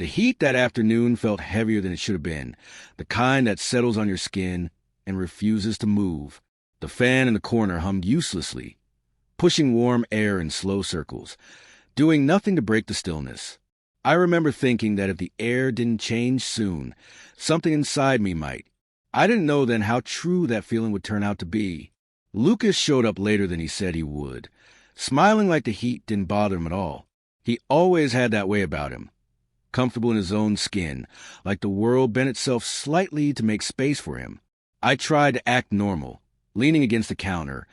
The heat that afternoon felt heavier than it should have been, the kind that settles on your skin and refuses to move. The fan in the corner hummed uselessly, pushing warm air in slow circles, doing nothing to break the stillness. I remember thinking that if the air didn't change soon, something inside me might. I didn't know then how true that feeling would turn out to be. Lucas showed up later than he said he would, smiling like the heat didn't bother him at all. He always had that way about him, comfortable in his own skin, like the world bent itself slightly to make space for him. I tried to act normal, leaning against the counter,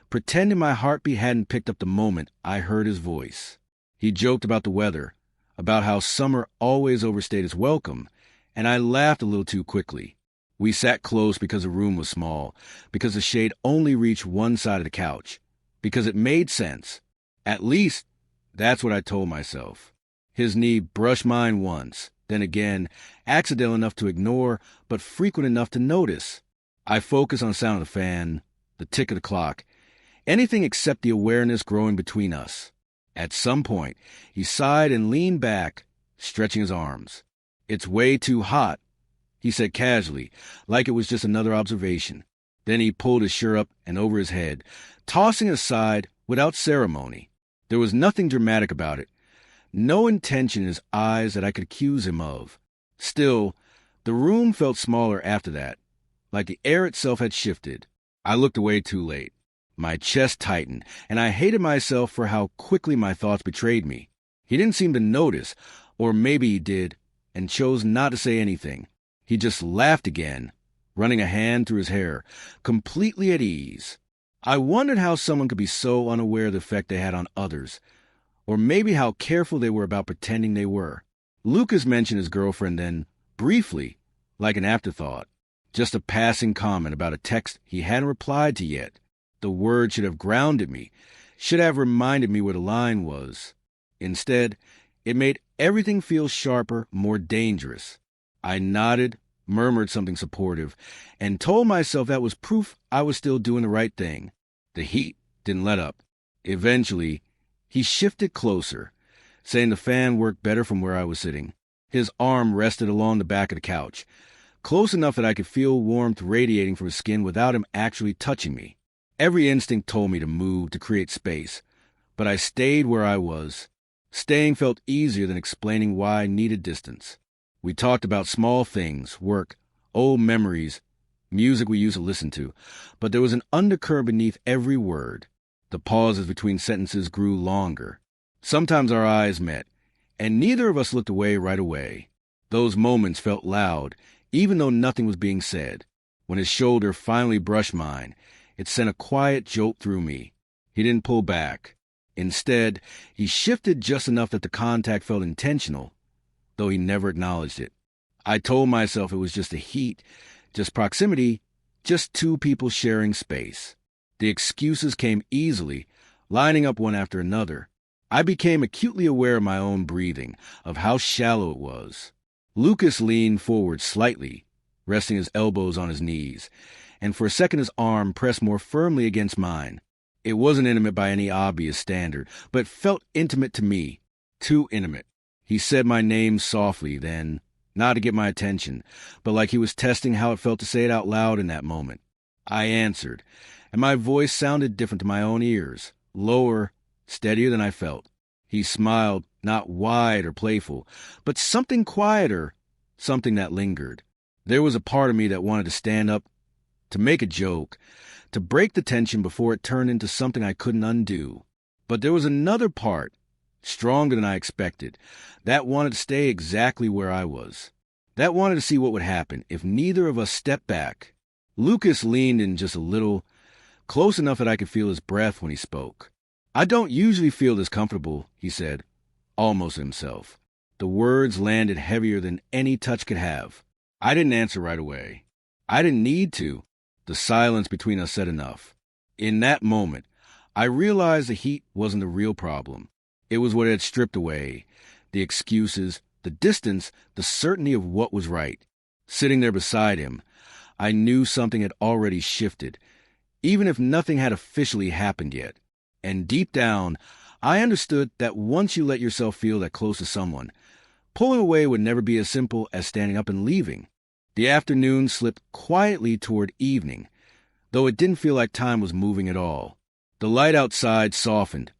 pretending my heartbeat hadn't picked up the moment I heard his voice. He joked about the weather, about how summer always overstayed its welcome, and I laughed a little too quickly. We sat close because the room was small, because the shade only reached one side of the couch, because it made sense. At least, that's what I told myself. His knee brushed mine once, then again, accidental enough to ignore, but frequent enough to notice. I focused on the sound of the fan, the tick of the clock, anything except the awareness growing between us. At some point, he sighed and leaned back, stretching his arms. "It's way too hot," he said casually, like it was just another observation. Then he pulled his shirt up and over his head, tossing it aside without ceremony. There was nothing dramatic about it, no intention in his eyes that I could accuse him of. Still, the room felt smaller after that, like the air itself had shifted. I looked away too late. My chest tightened, and I hated myself for how quickly my thoughts betrayed me. He didn't seem to notice, or maybe he did, and chose not to say anything. He just laughed again, running a hand through his hair, completely at ease. I wondered how someone could be so unaware of the effect they had on others, or maybe how careful they were about pretending they were. Lucas mentioned his girlfriend then, briefly, like an afterthought, just a passing comment about a text he hadn't replied to yet. The word should have grounded me, should have reminded me where the line was. Instead, it made everything feel sharper, more dangerous. I nodded, murmured something supportive, and told myself that was proof I was still doing the right thing. The heat didn't let up. Eventually, he shifted closer, saying the fan worked better from where I was sitting. His arm rested along the back of the couch, close enough that I could feel warmth radiating from his skin without him actually touching me. Every instinct told me to move, to create space, but I stayed where I was. Staying felt easier than explaining why I needed distance. We talked about small things, work, old memories, music we used to listen to, but there was an undercurrent beneath every word. The pauses between sentences grew longer. Sometimes our eyes met, and neither of us looked away right away. Those moments felt loud, even though nothing was being said. When his shoulder finally brushed mine, it sent a quiet jolt through me. He didn't pull back. Instead, he shifted just enough that the contact felt intentional, though he never acknowledged it. I told myself it was just the heat, just proximity, just two people sharing space. The excuses came easily, lining up one after another. I became acutely aware of my own breathing, of how shallow it was. Lucas leaned forward slightly, resting his elbows on his knees, and for a second his arm pressed more firmly against mine. It wasn't intimate by any obvious standard, but felt intimate to me, too intimate. He said my name softly then, not to get my attention, but like he was testing how it felt to say it out loud in that moment. I answered, and my voice sounded different to my own ears, lower, steadier than I felt. He smiled, not wide or playful, but something quieter, something that lingered. There was a part of me that wanted to stand up, to make a joke, to break the tension before it turned into something I couldn't undo. But there was another part, stronger than I expected, that wanted to stay exactly where I was. That wanted to see what would happen if neither of us stepped back. Lucas leaned in just a little, close enough that I could feel his breath when he spoke. "I don't usually feel this comfortable," he said, almost himself. The words landed heavier than any touch could have. I didn't answer right away. I didn't need to. The silence between us said enough. In that moment, I realized the heat wasn't the real problem. It was what it had stripped away. The excuses, the distance, the certainty of what was right. Sitting there beside him, I knew something had already shifted, even if nothing had officially happened yet. And deep down, I understood that once you let yourself feel that close to someone, Pulling away would never be as simple as standing up and leaving. The afternoon slipped quietly toward evening, though it didn't feel like time was moving at all. The light outside softened,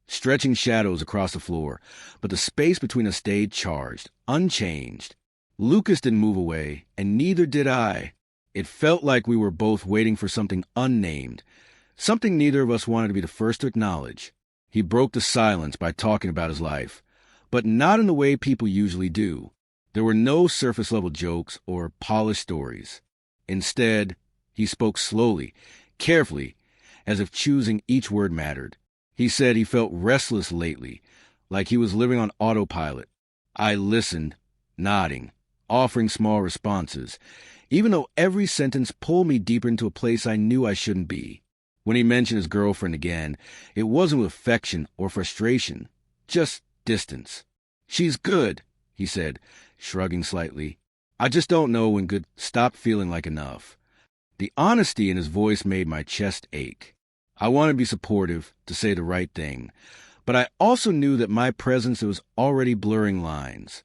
stretching shadows across the floor, but the space between us stayed charged, unchanged. Lucas didn't move away, and neither did I. It felt like we were both waiting for something unnamed, something neither of us wanted to be the first to acknowledge. He broke the silence by talking about his life, but not in the way people usually do. There were no surface-level jokes or polished stories. Instead, he spoke slowly, carefully, as if choosing each word mattered. He said he felt restless lately, like he was living on autopilot. I listened, nodding, offering small responses, even though every sentence pulled me deeper into a place I knew I shouldn't be. When he mentioned his girlfriend again, it wasn't with affection or frustration, just distance. "She's good," he said, shrugging slightly. "I just don't know when good stopped feeling like enough." The honesty in his voice made my chest ache. I wanted to be supportive, to say the right thing, but I also knew that my presence was already blurring lines.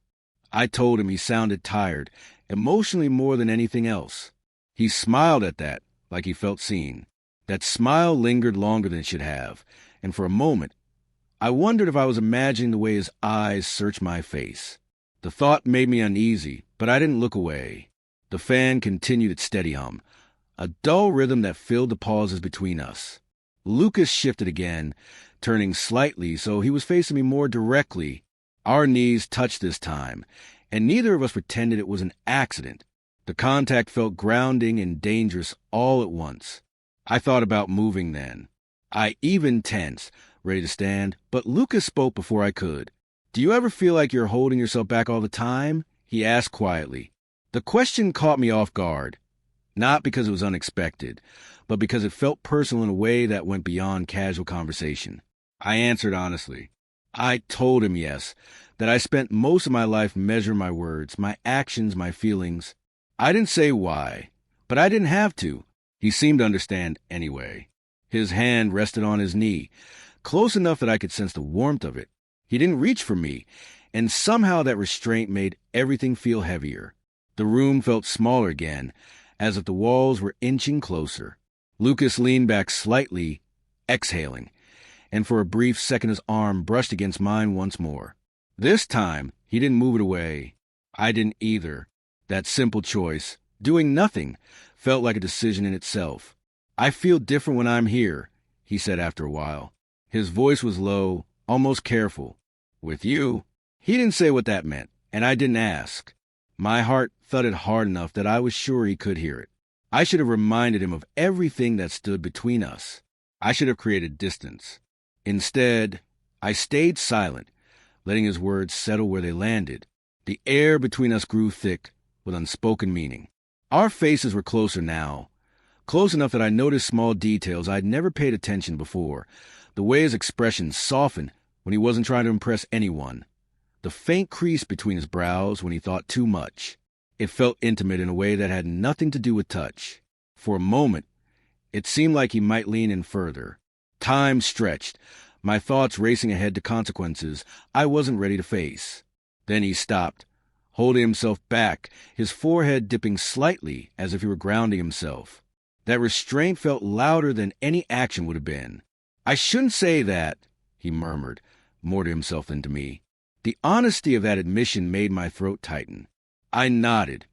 I told him he sounded tired, emotionally more than anything else. He smiled at that, like he felt seen. That smile lingered longer than it should have, and for a moment, I wondered if I was imagining the way his eyes searched my face. The thought made me uneasy, but I didn't look away. The fan continued its steady hum, a dull rhythm that filled the pauses between us. Lucas shifted again, turning slightly so he was facing me more directly. Our knees touched this time, and neither of us pretended it was an accident. The contact felt grounding and dangerous all at once. I thought about moving then. I even tensed, ready to stand, but Lucas spoke before I could. "Do you ever feel like you're holding yourself back all the time?" he asked quietly. The question caught me off guard, not because it was unexpected, but because it felt personal in a way that went beyond casual conversation. I answered honestly. I told him yes, that I spent most of my life measuring my words, my actions, my feelings. I didn't say why, but I didn't have to. He seemed to understand anyway. His hand rested on his knee, close enough that I could sense the warmth of it. He didn't reach for me, and somehow that restraint made everything feel heavier. The room felt smaller again, as if the walls were inching closer. Lucas leaned back slightly, exhaling, and for a brief second his arm brushed against mine once more. This time, he didn't move it away. I didn't either. That simple choice, doing nothing, felt like a decision in itself. "I feel different when I'm here," he said after a while. His voice was low, almost careful. "With you?" He didn't say what that meant, and I didn't ask. My heart thudded hard enough that I was sure he could hear it. I should have reminded him of everything that stood between us. I should have created distance. Instead, I stayed silent, letting his words settle where they landed. The air between us grew thick, with unspoken meaning. Our faces were closer now, close enough that I noticed small details I'd never paid attention before, the way his expression softened when he wasn't trying to impress anyone, the faint crease between his brows when he thought too much. It felt intimate in a way that had nothing to do with touch. For a moment, it seemed like he might lean in further. Time stretched, my thoughts racing ahead to consequences I wasn't ready to face. Then he stopped, holding himself back, his forehead dipping slightly as if he were grounding himself. That restraint felt louder than any action would have been. "I shouldn't say that," he murmured, more to himself than to me. The honesty of that admission made my throat tighten. I nodded,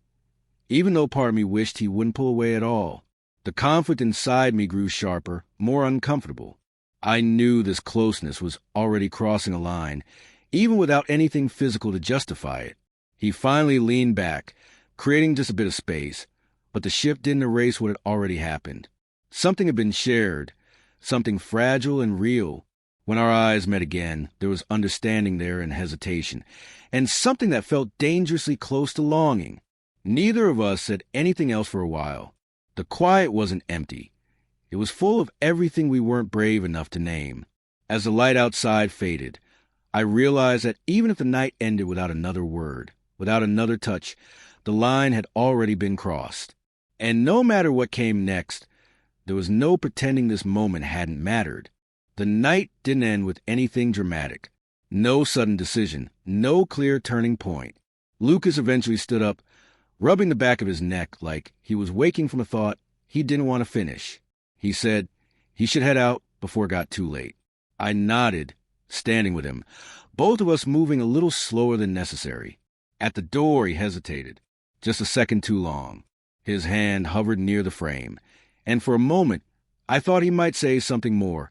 even though part of me wished he wouldn't pull away at all. The conflict inside me grew sharper, more uncomfortable. I knew this closeness was already crossing a line, even without anything physical to justify it. He finally leaned back, creating just a bit of space, but the shift didn't erase what had already happened. Something had been shared, something fragile and real. When our eyes met again, there was understanding there and hesitation, and something that felt dangerously close to longing. Neither of us said anything else for a while. The quiet wasn't empty. It was full of everything we weren't brave enough to name. As the light outside faded, I realized that even if the night ended without another word, without another touch, the line had already been crossed. And no matter what came next, there was no pretending this moment hadn't mattered. The night didn't end with anything dramatic. No sudden decision, no clear turning point. Lucas eventually stood up, rubbing the back of his neck like he was waking from a thought he didn't want to finish. He said he should head out before it got too late. I nodded, standing with him, both of us moving a little slower than necessary. At the door, he hesitated, just a second too long. His hand hovered near the frame, and for a moment, I thought he might say something more,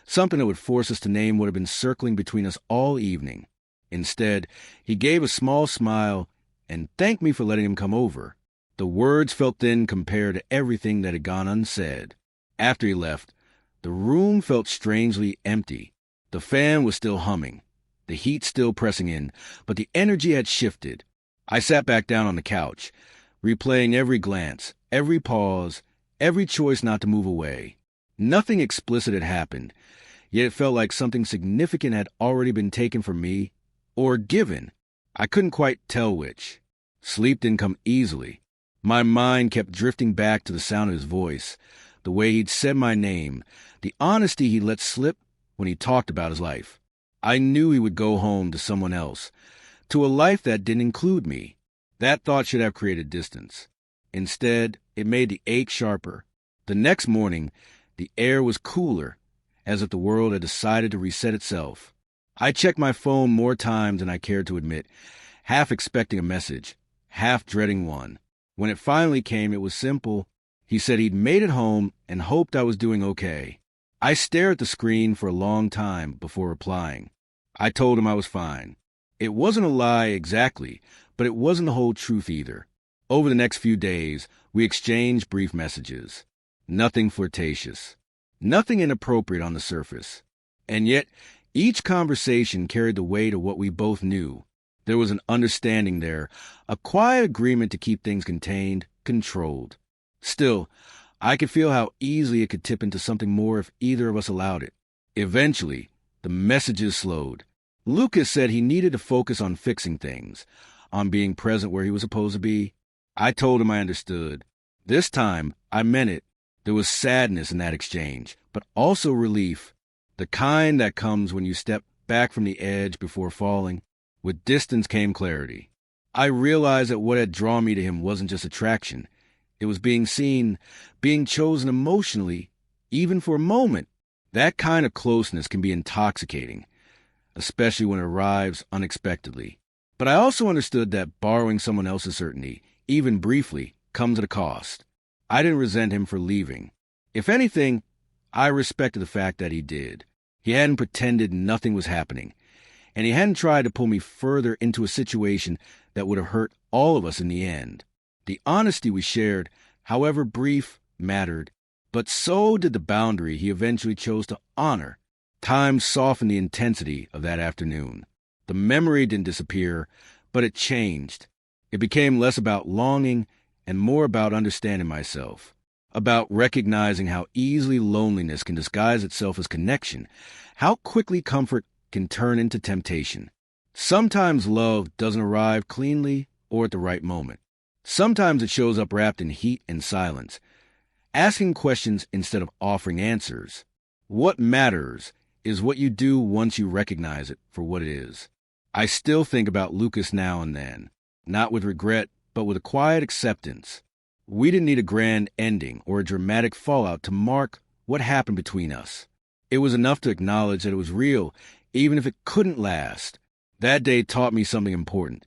something that would force us to name what had been circling between us all evening. Instead, he gave a small smile and thanked me for letting him come over. The words felt thin compared to everything that had gone unsaid. After he left, the room felt strangely empty. The fan was still humming, the heat still pressing in, but the energy had shifted. I sat back down on the couch, replaying every glance, every pause, every choice not to move away. Nothing explicit had happened, yet it felt like something significant had already been taken from me, or given. I couldn't quite tell which. Sleep didn't come easily. My mind kept drifting back to the sound of his voice, the way he'd said my name, the honesty he let slip when he talked about his life. I knew he would go home to someone else, to a life that didn't include me. That thought should have created distance. Instead, it made the ache sharper. The next morning, the air was cooler, as if the world had decided to reset itself. I checked my phone more times than I cared to admit, half expecting a message, half dreading one. When it finally came, it was simple. He said he'd made it home and hoped I was doing okay. I stared at the screen for a long time before replying. I told him I was fine. It wasn't a lie exactly, but it wasn't the whole truth either. Over the next few days, we exchanged brief messages. Nothing flirtatious. Nothing inappropriate on the surface. And yet, each conversation carried the weight of what we both knew. There was an understanding there, a quiet agreement to keep things contained, controlled. Still, I could feel how easily it could tip into something more if either of us allowed it. Eventually, the messages slowed. Lucas said he needed to focus on fixing things, on being present where he was supposed to be. I told him I understood. This time, I meant it. There was sadness in that exchange, but also relief, the kind that comes when you step back from the edge before falling. With distance came clarity. I realized that what had drawn me to him wasn't just attraction. It was being seen, being chosen emotionally, even for a moment. That kind of closeness can be intoxicating, especially when it arrives unexpectedly. But I also understood that borrowing someone else's certainty, even briefly, comes at a cost. I didn't resent him for leaving. If anything, I respected the fact that he did. He hadn't pretended nothing was happening, and he hadn't tried to pull me further into a situation that would have hurt all of us in the end. The honesty we shared, however brief, mattered, but so did the boundary he eventually chose to honor. Time softened the intensity of that afternoon. The memory didn't disappear, but it changed. It became less about longing and more about understanding myself, about recognizing how easily loneliness can disguise itself as connection, how quickly comfort can turn into temptation. Sometimes love doesn't arrive cleanly or at the right moment. Sometimes it shows up wrapped in heat and silence, asking questions instead of offering answers. What matters is what you do once you recognize it for what it is. I still think about Lucas now and then, not with regret, but with a quiet acceptance. We didn't need a grand ending or a dramatic fallout to mark what happened between us. It was enough to acknowledge that it was real, even if it couldn't last. That day taught me something important.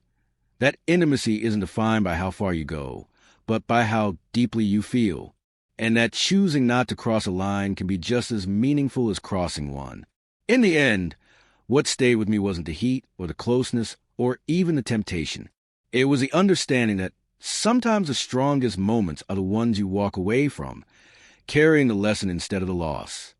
That intimacy isn't defined by how far you go, but by how deeply you feel. And that choosing not to cross a line can be just as meaningful as crossing one. In the end, what stayed with me wasn't the heat or the closeness or even the temptation. It was the understanding that sometimes the strongest moments are the ones you walk away from, carrying the lesson instead of the loss.